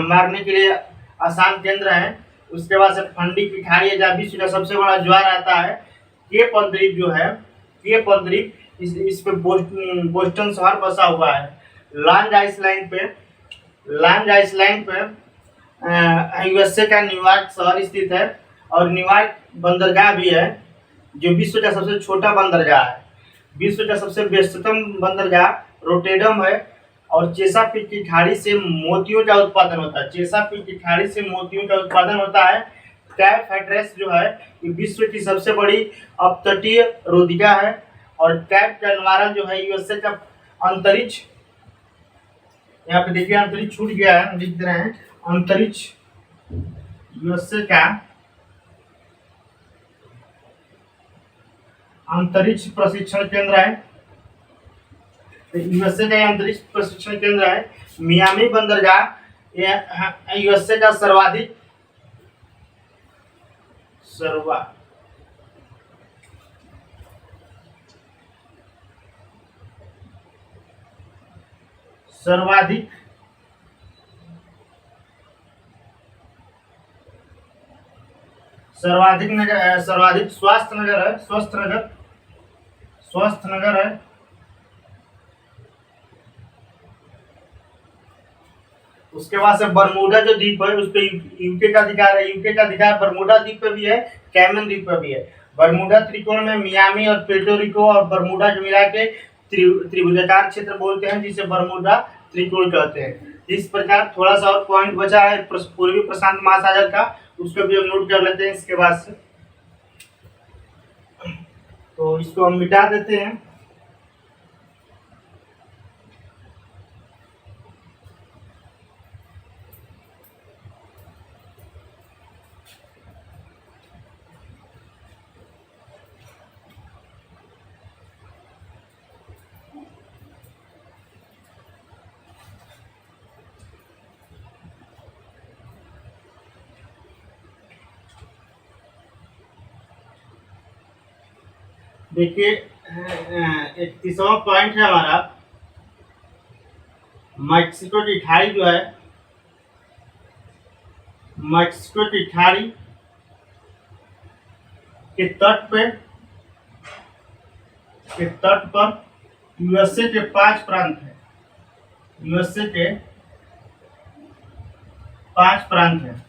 Speaker 1: मारने के लिए आसान केंद्र है। उसके बाद से फंडी की खाड़ी है जहाँ विश्व का सबसे बड़ा ज्वार आता है। केप द्वीप जो है, केप द्वीप इस पे बोस्टन शहर बसा हुआ है। लॉन्ग आइसलैंड पे यूएसए का न्यूयॉर्क शहर स्थित है और न्यूयॉर्क बंदरगाह भी है जो विश्व का सबसे छोटा बंदरगाह है। विश्व का सबसे व्यस्ततम बंदरगाह रोटेडम है और चेसापीक की खाड़ी से मोतियों का उत्पादन होता है। चेसापीक की खाड़ी से मोतियों का उत्पादन होता है। कैप हैट्रेस जो है ये विश्व की सबसे बड़ी अपतटीय रोधिका है। और कैप कैनवारल जो है यूएसए का अंतरिक्ष, यहाँ पे देखिए अंतरिक्ष छूट गया है, लिख रहे हैं अंतरिक्ष यूएसए का अंतरिक्ष प्रशिक्षण केंद्र है। यूएसए का अंतरिक्ष प्रशिक्षण केंद्र है। मियामी बंदरगाह यूएसए का सर्वाधिक सर्वाधिक स्वस्थ नगर है। उसके बाद से बरमूडा जो द्वीप है उस पे यूके का अधिकार है। यूके का अधिकार बरमूडा द्वीप पे भी है, कैमन द्वीप पे भी है। बरमूडा त्रिकोण में मियामी और पुर्टो रिको और बरमूडा जो मिला के त्रिभुजाकार क्षेत्र बोलते हैं जिसे बरमूडा त्रिकोण कहते हैं। इस प्रकार थोड़ा सा और पॉइंट बचा है पूर्वी प्रशांत महासागर का, उसको भी हम नोट कर लेते हैं इसके बाद से। तो इसको हम मिटा देते हैं। देखिए 31वां पॉइंट है हमारा मैक्सिको की खाड़ी जो है, मैक्सिको की खाड़ी के तट पर यूएसए के 5 प्रांत हैं। यूएसए के 5 प्रांत हैं।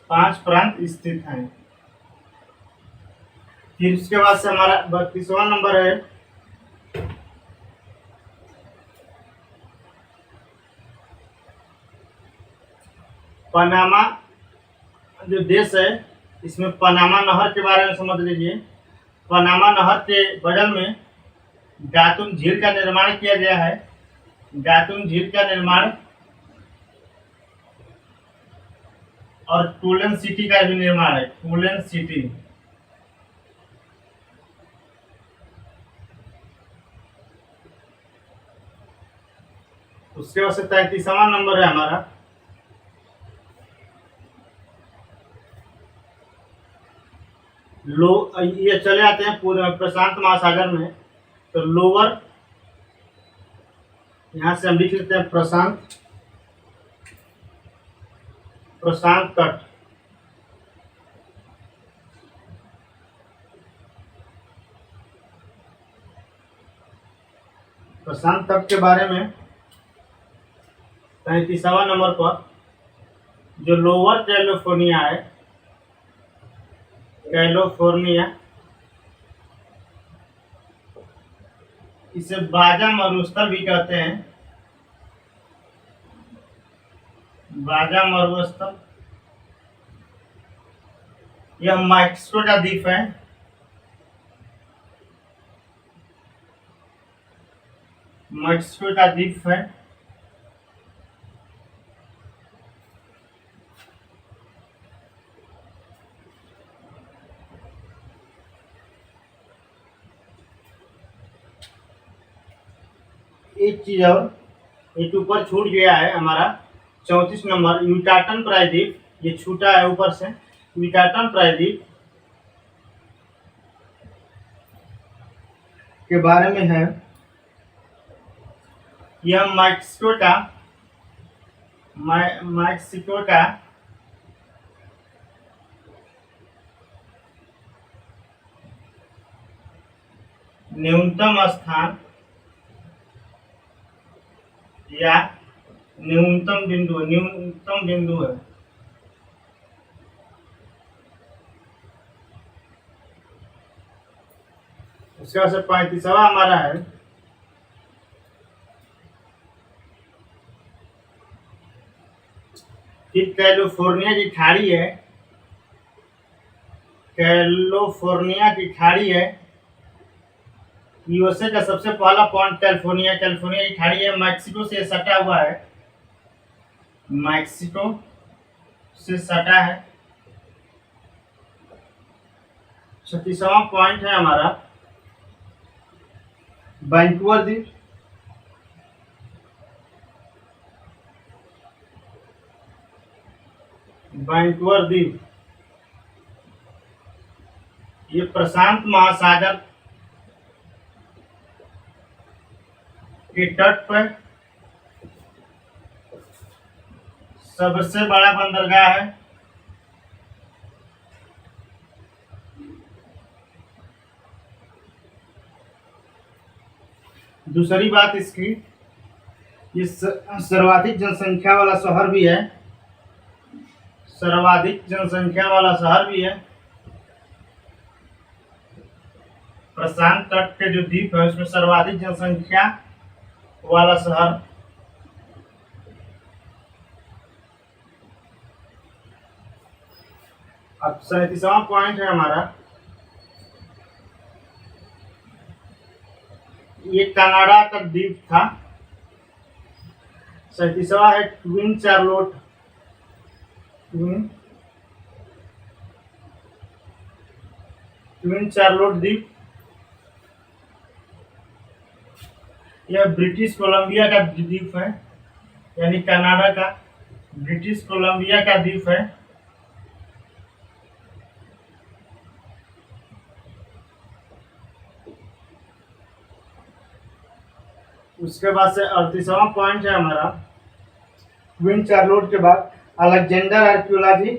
Speaker 1: 5 प्रांत स्थित हैं। फिर उसके बाद से हमारा 32वां नंबर है पनामा जो देश है। इसमें पनामा नहर के बारे में समझ लीजिए। पनामा नहर के बगल में गातुम झील का निर्माण किया गया है। गातुम झील का निर्माण और टूलन सिटी का भी निर्माण है। टूलन सिटी उसके बाद से 33वां नंबर है हमारा लो। ये चले आते हैं पूरे प्रशांत महासागर में, तो लोअर यहां से हम लिख लेते हैं प्रशांत तट। प्रशांत तट के बारे में 33वां नंबर पर जो लोअर कैलिफोर्निया है, कैलिफोर्निया, इसे बाजा मरुस्थल भी कहते हैं। बाजा मरुस्थल यह मैक्सोटा द्वीप है। मैक्सोटा द्वीप है। एक चीज और एक ऊपर छूट गया है हमारा 34 नंबर युटाटन प्रायद्वीप, ये छूटा है ऊपर से। युटाटन प्रायद्वीप के बारे में है, यह मैक्सिको का न्यूनतम स्थान या न्यूनतम बिंदु है। उसके बाद से 35वां हमारा है कि कैलिफोर्निया की खाड़ी है। कैलिफोर्निया की खाड़ी है। यूएसए का सबसे पहला पॉइंट कैलिफोर्निया की खाड़ी है। मैक्सिको से सटा हुआ है। मैक्सिको से सटा है। 36वां पॉइंट है हमारा वैंकूवर द्वीप। वैंकूवर द्वीप ये प्रशांत महासागर के तट पर सबसे बड़ा बंदरगाह है। दूसरी बात इसकी, ये सर्वाधिक जनसंख्या वाला शहर भी है। सर्वाधिक जनसंख्या वाला शहर भी है। प्रशांत तट के जो द्वीप है उसमें सर्वाधिक जनसंख्या वाला शहर। अब 37वां पॉइंट है हमारा, ये कनाडा का द्वीप था। 37वां है ट्विन चार्लोट द्वीप। यह ब्रिटिश कोलंबिया का द्वीप है, यानी कनाडा का ब्रिटिश कोलंबिया का द्वीप है। उसके बाद से 38वां पॉइंट है हमारा ट्विन चार्लोट के बाद अलेक्जेंडर आर्कियोलॉजी।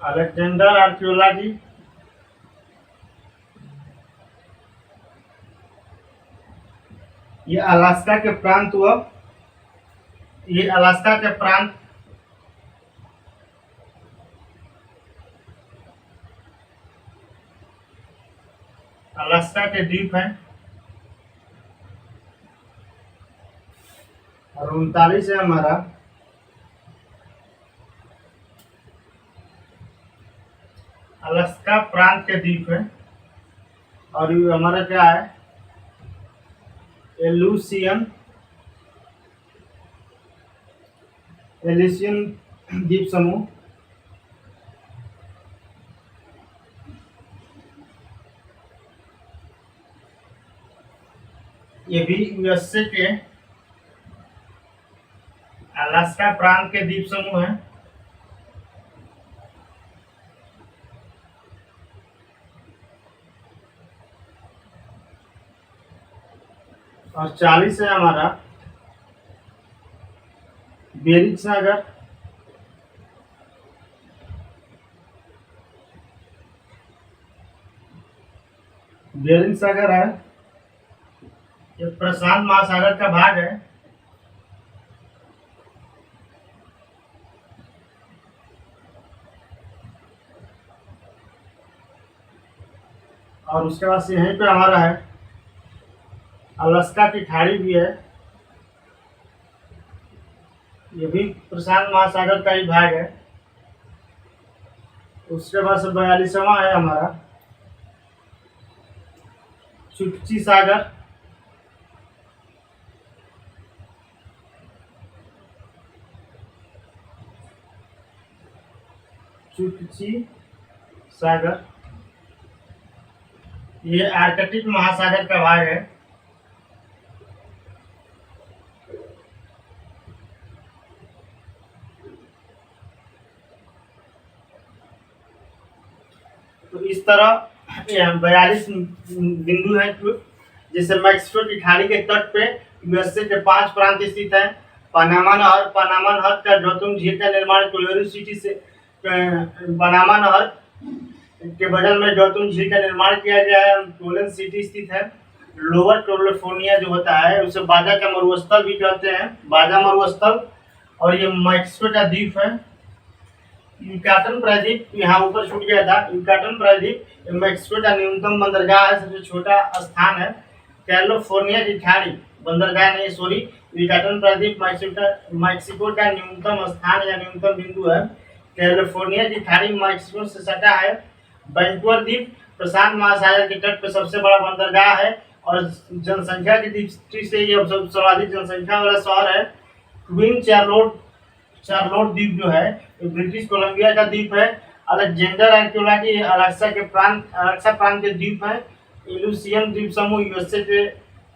Speaker 1: अलेक्जेंडर आर्कियोलॉजी ये अलास्का के प्रांत अलास्का के द्वीप हैं। और 39 है हमारा अलास्का प्रांत के द्वीप है। और ये हमारा क्या है, एलुसियन एलिसियन द्वीप समूह। ये भी यूएसए के अलास्का प्रांत के द्वीप समूह है। और 40 है हमारा बेरिंग सागर। बेरिंग सागर है, ये प्रशांत महासागर का भाग है। और उसके बाद से यहीं पे हमारा है अलास्का की खाड़ी भी है, ये भी प्रशांत महासागर का ही भाग है। उसके बाद से 42वां है हमारा चुटकी सागर। चुटकी सागर ये आर्कटिक महासागर का भाग है। तो इस तरह 42 बिंदु हैं, जैसे मैक्सिको की खाड़ी के तट पे यूएसए के 5 प्रांत स्थित हैं। पनामा नहर का जोतुंग झील का निर्माण कोलोराडो सिटी से पनामा नहर के बगल में जोतुंग झील का निर्माण किया गया है। कोलन सिटी स्थित है। लोअर कैलिफोर्निया जो होता है उसे बाजा का मरुस्थल भी कहते हैं, बाजा मरुस्थल। और ये मैक्सिको का द्वीप है। युकाटन प्रायद्वीप यहाँ ऊपर छूट गया था। युकाटन प्रायद्वीप मैक्सिको का न्यूनतम बंदरगाह है, सबसे छोटा स्थान है। कैलिफोर्निया की खाड़ी बंदरगाह नहीं, सॉरी, युकाटन प्रायद्वीप मैक्सिको का न्यूनतम स्थान या न्यूनतम बिंदु है। कैलिफोर्निया की खाड़ी मैक्सिको से सटा है। वैंकूवर द्वीप प्रशांत महासागर के तट पर सबसे बड़ा बंदरगाह है और जनसंख्या की दृष्टि से यह सर्वाधिक जनसंख्या वाला शहर है। क्वीन चार्लोट द्वीप जो है ब्रिटिश कोलंबिया का द्वीप है। अलेक्जेंडर आर्कियोलॉजी अलास्का प्रांत के द्वीप है। एलुसियन द्वीप समूह यूएसए के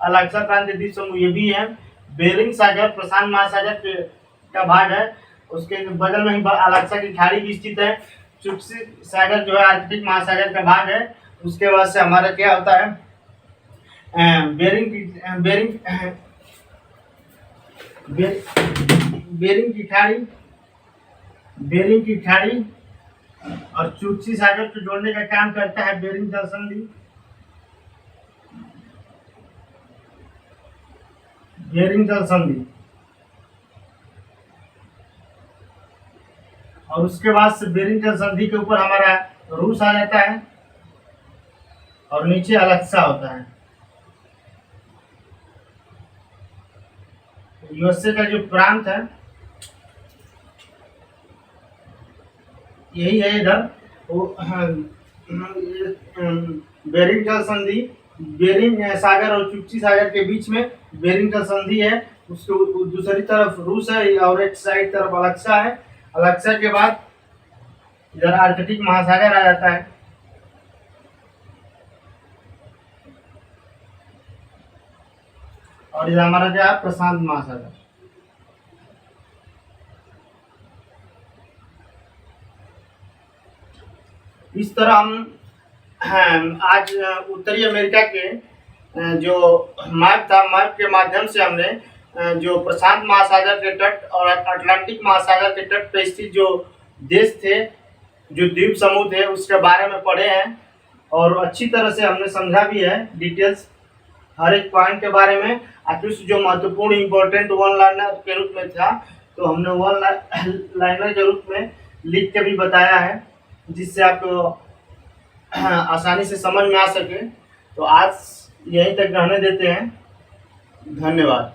Speaker 1: अलास्का प्रांत के द्वीप समूह ये भी है। बेरिंग सागर प्रशांत महासागर का भाग है, उसके बगल में ही अलास्का की खाड़ी भी स्थित है। चुटकी सागर जो है आर्कटिक महासागर का भाग है। उसके बाद से हमारा क्या होता है, बेरिंग की खाड़ी और चुटकी सागर को जोड़ने का काम करता है बेरिंग जल संधि। और उसके बाद से बेरिंग जल संधि के ऊपर हमारा रूस आ जाता है और नीचे अलास्का होता है। यूएसए का जो प्रांत है यही है इधर। बेरिंग जल संधि बेरिंग सागर और चुटकी सागर के बीच में बेरिंग जल संधि है। उसके दूसरी तरफ रूस है और एक साइड तरफ अलास्का है। अलास्का के बाद इधर आर्कटिक महासागर आ जाता है। और इधर हमारा क्या है, प्रशांत महासागर। इस तरह हम आज उत्तरी अमेरिका के जो मैप था, मैप के माध्यम से हमने जो प्रशांत महासागर के तट और अटलांटिक महासागर के तट पर स्थित जो देश थे, जो द्वीप समूह थे, उसके बारे में पढ़े हैं और अच्छी तरह से हमने समझा भी है डिटेल्स हर एक पॉइंट के बारे में। कुछ जो महत्वपूर्ण इम्पोर्टेंट वन लाइनर के रूप में था तो हमने वन लाइनर के रूप में लिख के भी बताया है, जिससे आपको आसानी से समझ में आ सके। तो आज यहीं तक रहने देते हैं। धन्यवाद।